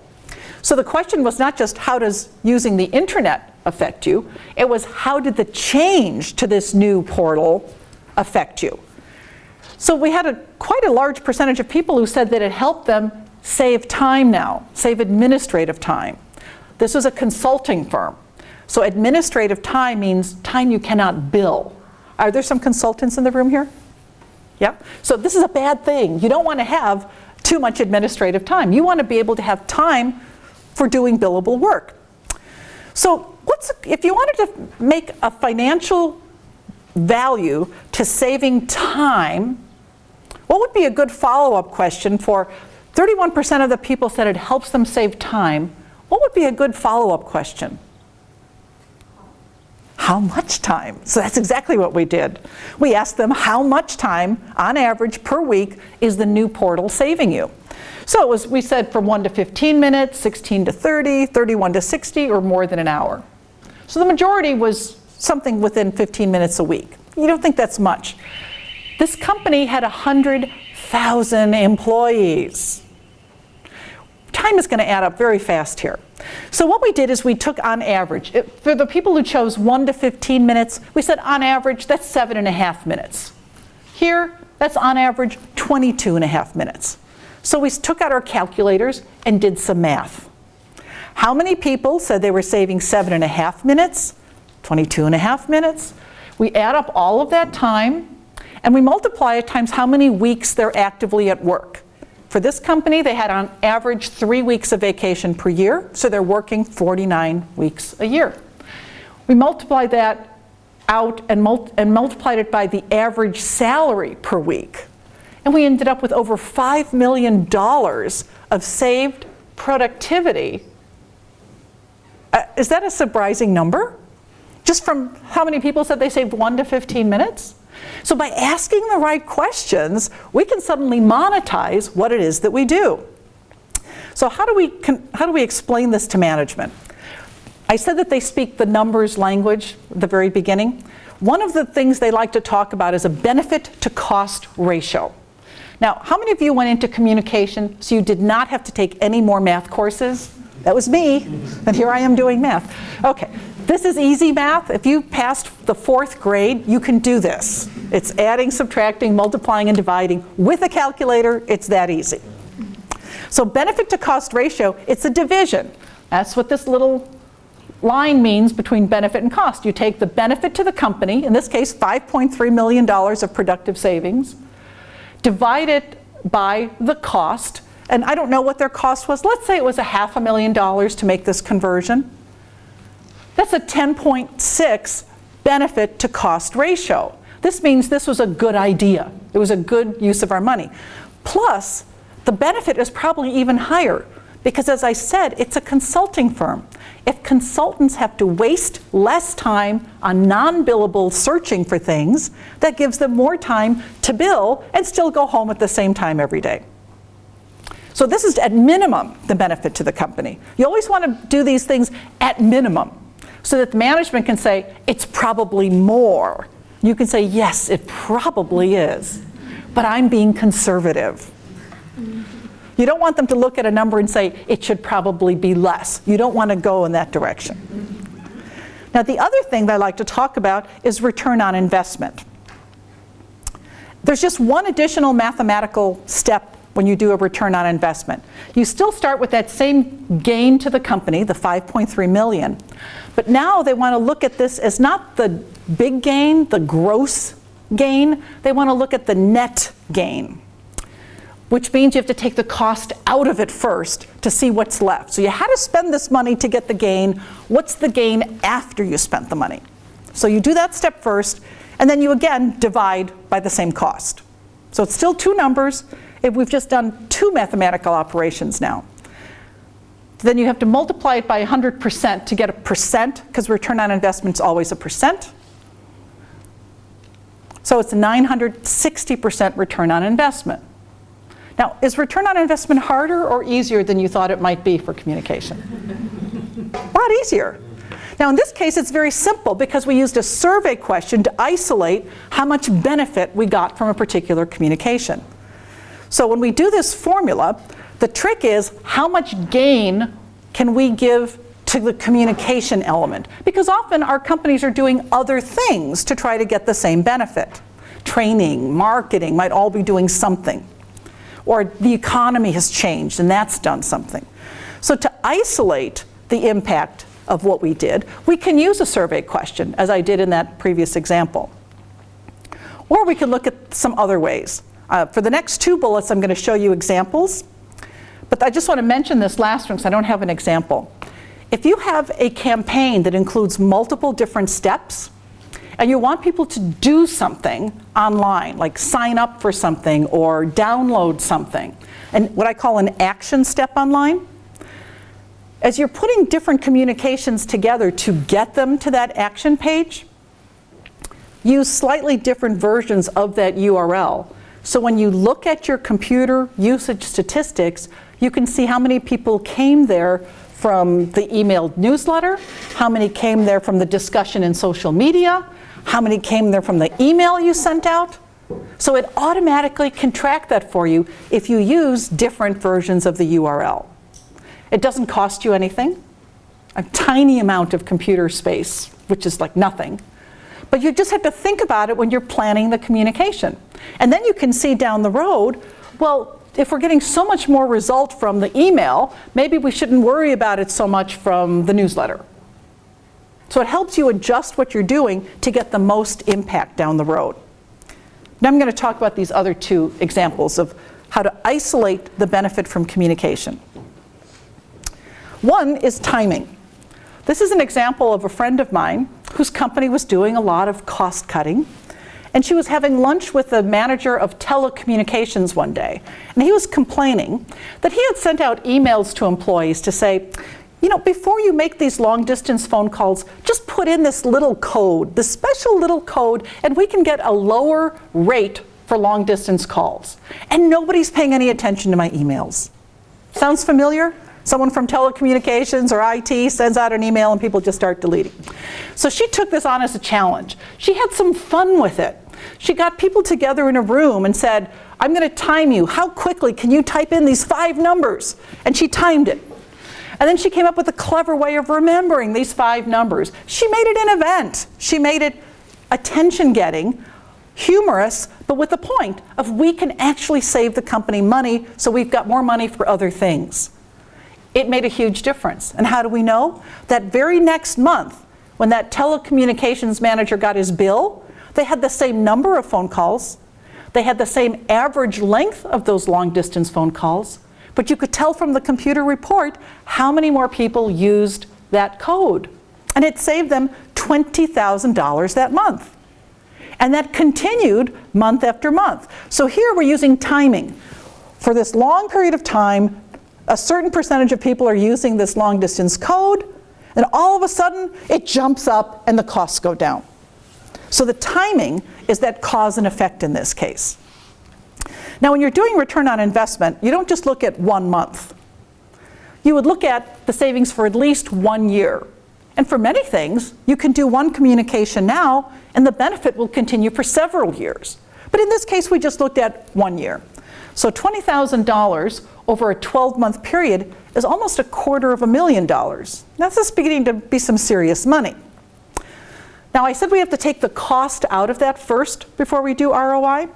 So the question was not just how does using the intranet affect you, it was how did the change to this new portal affect you? So we had quite a large percentage of people who said that it helped them save time now, save administrative time. This was a consulting firm. So administrative time means time you cannot bill. Are there some consultants in the room here? Yeah? So this is a bad thing. You don't want to have too much administrative time. You want to be able to have time for doing billable work. So if you wanted to make a financial value to saving time, what would be a good follow-up question for 31% of the people said it helps them save time? What would be a good follow-up question? How much time? So that's exactly what we did. We asked them how much time, on average, per week is the new portal saving you? So we said from 1 to 15 minutes, 16 to 30, 31 to 60, or more than an hour. So the majority was something within 15 minutes a week. You don't think that's much. This company had 100,000 employees. Time is going to add up very fast here. So what we did is we took on average, for the people who chose 1 to 15 minutes, we said on average that's 7.5 minutes. Here, that's on average 22.5 minutes. So we took out our calculators and did some math. How many people said they were saving 7.5 minutes, 22.5 minutes? We add up all of that time and we multiply it times how many weeks they're actively at work. For this company, they had on average 3 weeks of vacation per year, so they're working 49 weeks a year. We multiplied that out and multiplied it by the average salary per week. And we ended up with over $5 million of saved productivity. Is that a surprising number? Just from how many people said they saved 1 to 15 minutes? So by asking the right questions, we can suddenly monetize what it is that we do. So how do we explain this to management? I said that they speak the numbers language at the very beginning. One of the things they like to talk about is a benefit to cost ratio. Now, how many of you went into communication so you did not have to take any more math courses? That was me, and here I am doing math. Okay, this is easy math. If you passed the 4th grade, you can do this. It's adding, subtracting, multiplying, and dividing. With a calculator, it's that easy. So benefit to cost ratio, it's a division. That's what this little line means between benefit and cost. You take the benefit to the company, in this case $5.3 million of productive savings, divide it by the cost, and I don't know what their cost was. Let's say it was $500,000 to make this conversion. That's a 10.6 benefit to cost ratio. This means this was a good idea. It was a good use of our money. Plus, the benefit is probably even higher because, as I said, it's a consulting firm. If consultants have to waste less time on non-billable searching for things, that gives them more time to bill and still go home at the same time every day. So this is at minimum the benefit to the company. You always want to do these things at minimum so that the management can say, it's probably more. You can say, yes, it probably is, but I'm being conservative. You don't want them to look at a number and say, it should probably be less. You don't want to go in that direction. Now, the other thing that I like to talk about is return on investment. There's just one additional mathematical step when you do a return on investment. You still start with that same gain to the company, the $5.3 million, but now they want to look at this as not the big gain, the gross gain. They want to look at the net gain, which means you have to take the cost out of it first to see what's left. So you had to spend this money to get the gain. What's the gain after you spent the money? So you do that step first, and then you again divide by the same cost. So it's still two numbers. We've just done two mathematical operations now. Then you have to multiply it by 100% to get a percent, because return on investment is always a percent. So it's a 960% return on investment. Now, is return on investment harder or easier than you thought it might be for communication? A lot easier. Now, in this case, it's very simple because we used a survey question to isolate how much benefit we got from a particular communication. So when we do this formula, the trick is how much gain can we give to the communication element? Because often our companies are doing other things to try to get the same benefit. Training, marketing might all be doing something. Or the economy has changed and that's done something. So to isolate the impact of what we did, we can use a survey question, as I did in that previous example. Or we can look at some other ways. For the next 2 bullets, I'm going to show you examples. But I just want to mention this last one because I don't have an example. If you have a campaign that includes multiple different steps, and you want people to do something online, like sign up for something or download something, and what I call an action step online, as you're putting different communications together to get them to that action page, use slightly different versions of that URL. So when you look at your computer usage statistics, you can see how many people came there from the emailed newsletter, how many came there from the discussion in social media, how many came there from the email you sent out. So it automatically can track that for you if you use different versions of the URL. It doesn't cost you anything, a tiny amount of computer space, which is like nothing. But you just have to think about it when you're planning the communication. And then you can see down the road, well, if we're getting so much more result from the email, maybe we shouldn't worry about it so much from the newsletter. So it helps you adjust what you're doing to get the most impact down the road. Now I'm going to talk about these other 2 examples of how to isolate the benefit from communication. One is timing. This is an example of a friend of mine whose company was doing a lot of cost cutting. And she was having lunch with the manager of telecommunications one day. And he was complaining that he had sent out emails to employees to say, you know, before you make these long distance phone calls, just put in this little code, this special little code, and we can get a lower rate for long distance calls. And nobody's paying any attention to my emails. Sounds familiar? Someone from telecommunications or IT sends out an email and people just start deleting. So she took this on as a challenge. She had some fun with it. She got people together in a room and said, I'm going to time you. How quickly can you type in these 5 numbers? And she timed it. And then she came up with a clever way of remembering these 5 numbers. She made it an event. She made it attention-getting, humorous, but with the point of we can actually save the company money, so we've got more money for other things. It made a huge difference. And how do we know? That very next month, when that telecommunications manager got his bill, they had the same number of phone calls. They had the same average length of those long distance phone calls. But you could tell from the computer report how many more people used that code. And it saved them $20,000 that month. And that continued month after month. So here we're using timing. For this long period of time, a certain percentage of people are using this long distance code, and all of a sudden it jumps up and the costs go down. So the timing is that cause and effect in this case. Now when you're doing return on investment, you don't just look at 1 month. You would look at the savings for at least 1 year. And for many things, you can do one communication now and the benefit will continue for several years. But in this case, we just looked at 1 year. So $20,000 over a 12-month period is almost $250,000. That's just beginning to be some serious money. Now I said we have to take the cost out of that first before we do ROI.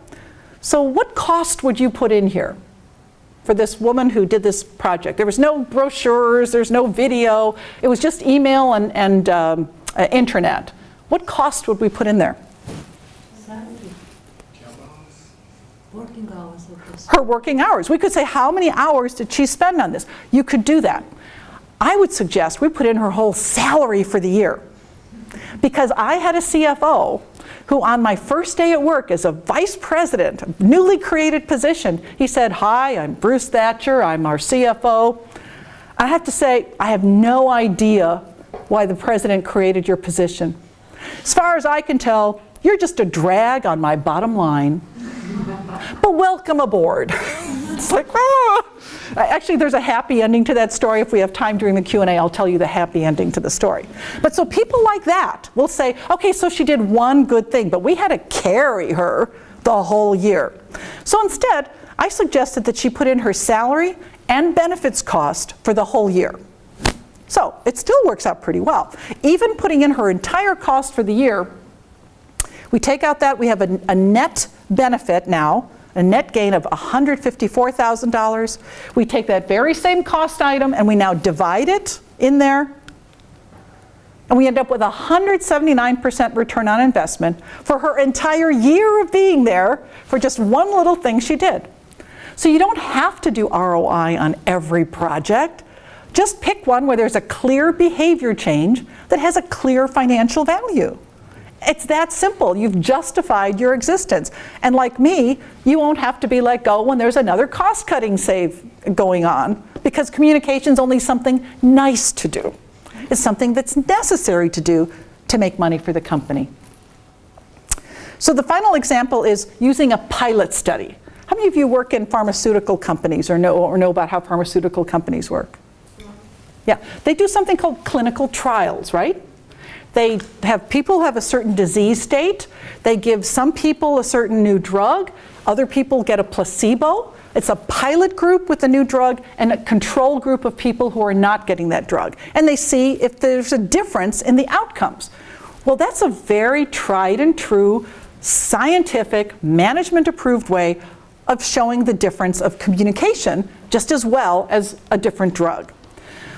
So what cost would you put in here for this woman who did this project? There was no brochures, there's no video, it was just email and intranet. What cost would we put in there? Working hours. Her working hours. We could say, how many hours did she spend on this? You could do that. I would suggest we put in her whole salary for the year. Because I had a CFO who on my first day at work as a vice president, a newly created position, he said, hi, I'm Bruce Thatcher, I'm our CFO. I have to say, I have no idea why the president created your position. As far as I can tell, you're just a drag on my bottom line. But welcome aboard. It's like, ah! Actually, there's a happy ending to that story. If we have time during the Q&A, I'll tell you the happy ending to the story. But so people like that will say, okay, so she did one good thing, but we had to carry her the whole year. So instead, I suggested that she put in her salary and benefits cost for the whole year. So it still works out pretty well. Even putting in her entire cost for the year, we take out that, we have a net benefit now, a net gain of $154,000. We take that very same cost item and we now divide it in there. And we end up with 179% return on investment for her entire year of being there for just one little thing she did. So you don't have to do ROI on every project. Just pick one where there's a clear behavior change that has a clear financial value. It's that simple. You've justified your existence. And like me, you won't have to be let go when there's another cost-cutting save going on, because communication's only something nice to do. It's something that's necessary to do to make money for the company. So the final example is using a pilot study. How many of you work in pharmaceutical companies or know about how pharmaceutical companies work? Yeah, they do something called clinical trials, right? They have people have a certain disease state. They give some people a certain new drug. Other people get a placebo. It's a pilot group with the new drug and a control group of people who are not getting that drug. And they see if there's a difference in the outcomes. Well, that's a very tried and true, scientific, management-approved way of showing the difference of communication just as well as a different drug.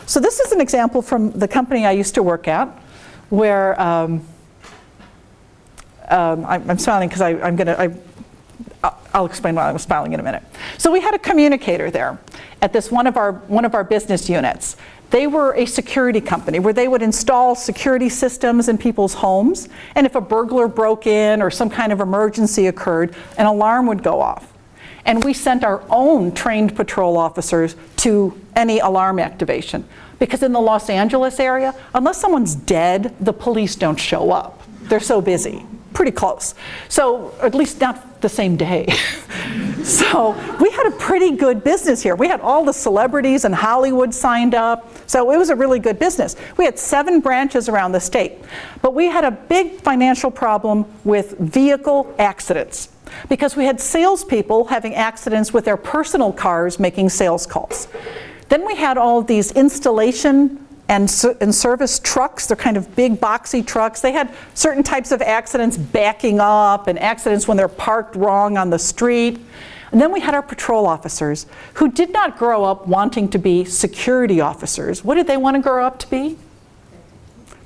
So this is an example from the company I used to work at, where I'm smiling because I'll explain why I'm smiling in a minute. So we had a communicator there at this one of our business units. They were a security company where they would install security systems in people's homes, and if a burglar broke in or some kind of emergency occurred, an alarm would go off. And we sent our own trained patrol officers to any alarm activation. Because in the Los Angeles area, unless someone's dead, the police don't show up. They're so busy, pretty close. So, at least not the same day. So, we had a pretty good business here. We had all the celebrities in Hollywood signed up. So, it was a really good business. We had 7 branches around the state. But we had a big financial problem with vehicle accidents, because we had salespeople having accidents with their personal cars making sales calls. Then we had all of these installation and service trucks. They're kind of big boxy trucks. They had certain types of accidents backing up and accidents when they're parked wrong on the street. And then we had our patrol officers who did not grow up wanting to be security officers. What did they want to grow up to be?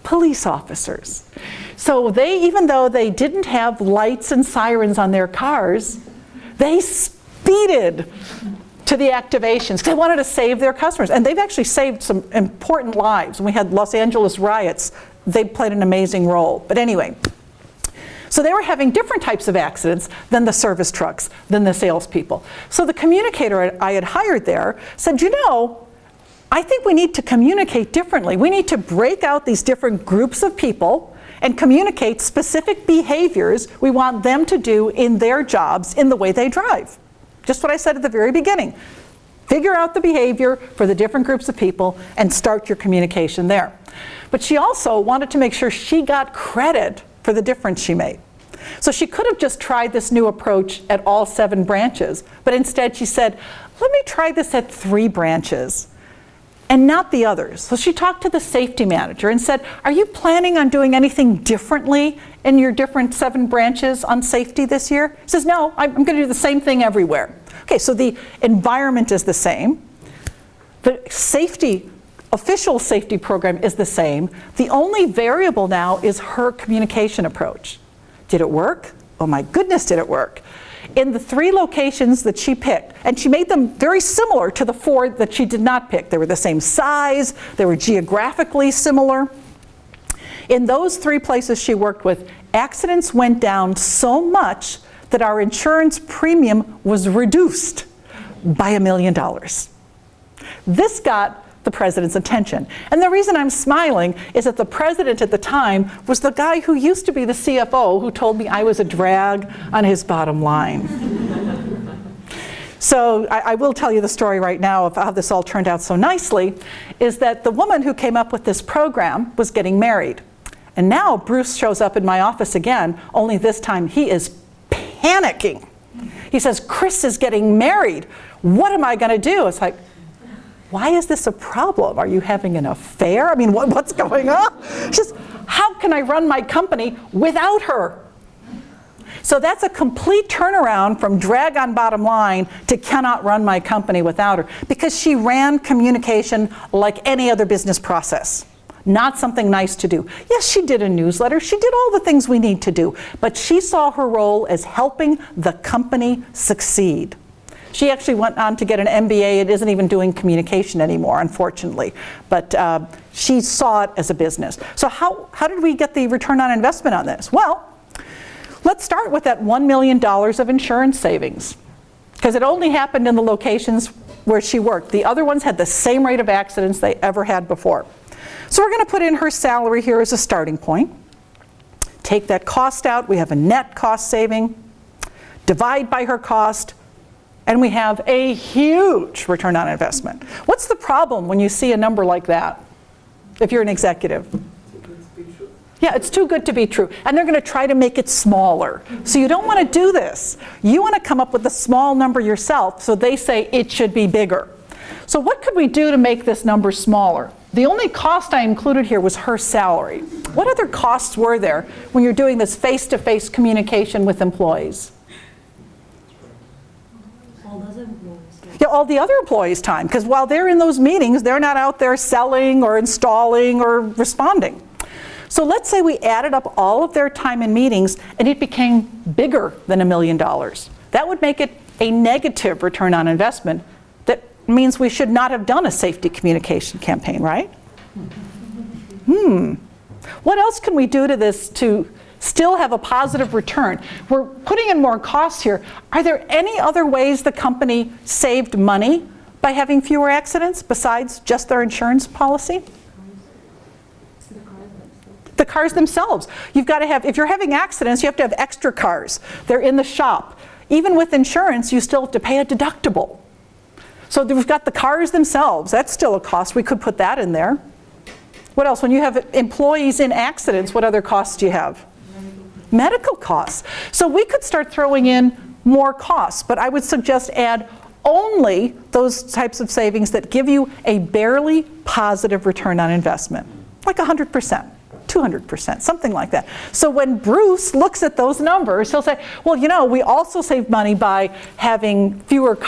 Police officers. So they, even though they didn't have lights and sirens on their cars, they speeded to the activations. They wanted to save their customers. And they've actually saved some important lives. When we had Los Angeles riots, they played an amazing role. But anyway, so they were having different types of accidents than the service trucks, than the salespeople. So the communicator I had hired there said, you know, I think we need to communicate differently. We need to break out these different groups of people and communicate specific behaviors we want them to do in their jobs in the way they drive. Just what I said at the very beginning. Figure out the behavior for the different groups of people and start your communication there. But she also wanted to make sure she got credit for the difference she made. So she could have just tried this new approach at all 7 branches, but instead she said, let me try this at 3 branches and not the others. So she talked to the safety manager and said, are you planning on doing anything differently in your different 7 branches on safety this year? He says, no, I'm going to do the same thing everywhere. Okay, so the environment is the same. The official safety program is the same. The only variable now is her communication approach. Did it work? Oh my goodness, did it work? In the 3 locations that she picked, and she made them very similar to the 4 that she did not pick. They were the same size, they were geographically similar. In those 3 places she worked with, accidents went down so much that our insurance premium was reduced by $1 million. This got the president's attention. And the reason I'm smiling is that the president at the time was the guy who used to be the CFO who told me I was a drag on his bottom line. So I will tell you the story right now of how this all turned out so nicely, is that the woman who came up with this program was getting married. And now Bruce shows up in my office again, only this time he is panicking. He says, Chris is getting married. What am I going to do? It's like, why is this a problem? Are you having an affair? I mean, what's going on? Just, how can I run my company without her? So that's a complete turnaround from drag on bottom line to cannot run my company without her, because she ran communication like any other business process. Not something nice to do. Yes, she did a newsletter. She did all the things we need to do, but she saw her role as helping the company succeed. She actually went on to get an MBA. It isn't even doing communication anymore, unfortunately. But she saw it as a business. So how did we get the return on investment on this? Well, let's start with that $1 million of insurance savings, because it only happened in the locations where she worked. The other ones had the same rate of accidents they ever had before. So we're going to put in her salary here as a starting point. Take that cost out. We have a net cost saving. Divide by her cost. And we have a huge return on investment. What's the problem when you see a number like that, if you're an executive? Yeah, it's too good to be true. And they're going to try to make it smaller. So you don't want to do this. You want to come up with a small number yourself, so they say it should be bigger. So what could we do to make this number smaller? The only cost I included here was her salary. What other costs were there when you're doing this face-to-face communication with employees? All those employees. Yeah, all the other employees' time, because while they're in those meetings, they're not out there selling or installing or responding. So let's say we added up all of their time in meetings and it became bigger than $1 million. That would make it a negative return on investment. That means we should not have done a safety communication campaign, right? What else can we do to this to still have a positive return? We're putting in more costs here. Are there any other ways the company saved money by having fewer accidents besides just their insurance policy? The cars themselves. You've got to have, if you're having accidents, you have to have extra cars. They're in the shop. Even with insurance, you still have to pay a deductible. So we've got the cars themselves. That's still a cost. We could put that in there. What else? When you have employees in accidents, what other costs do you have? Medical costs. So we could start throwing in more costs, but I would suggest add only those types of savings that give you a barely positive return on investment, like 100%. 200%, something like that. So when Bruce looks at those numbers, he'll say, well, you know, we also save money by having fewer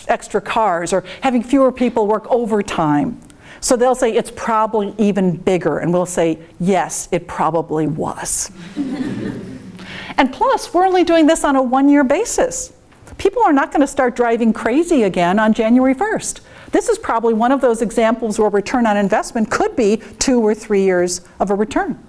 extra cars or having fewer people work overtime. So they'll say it's probably even bigger, and we'll say, yes, it probably was. And plus, we're only doing this on a one-year basis. People are not going to start driving crazy again on January 1st. This is probably one of those examples where return on investment could be 2 or 3 years of a return.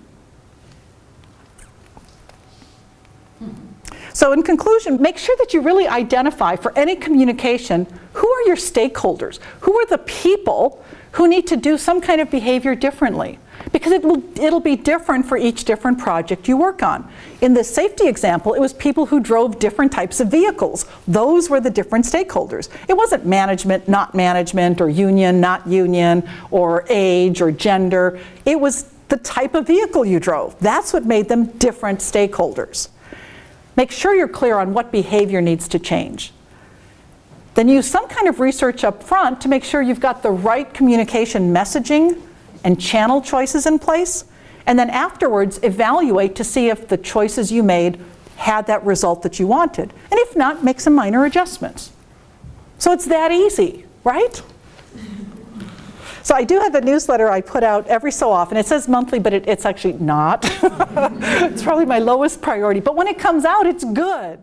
So in conclusion, make sure that you really identify for any communication, who are your stakeholders? Who are the people who need to do some kind of behavior differently? Because it'll be different for each different project you work on. In the safety example, it was people who drove different types of vehicles. Those were the different stakeholders. It wasn't management, not management, or union, not union, or age, or gender. It was the type of vehicle you drove. That's what made them different stakeholders. Make sure you're clear on what behavior needs to change. Then use some kind of research up front to make sure you've got the right communication messaging and channel choices in place, and then afterwards evaluate to see if the choices you made had that result that you wanted. And if not, make some minor adjustments. So it's that easy, right? So I do have a newsletter I put out every so often. It says monthly, but it's actually not. It's probably my lowest priority. But when it comes out, it's good.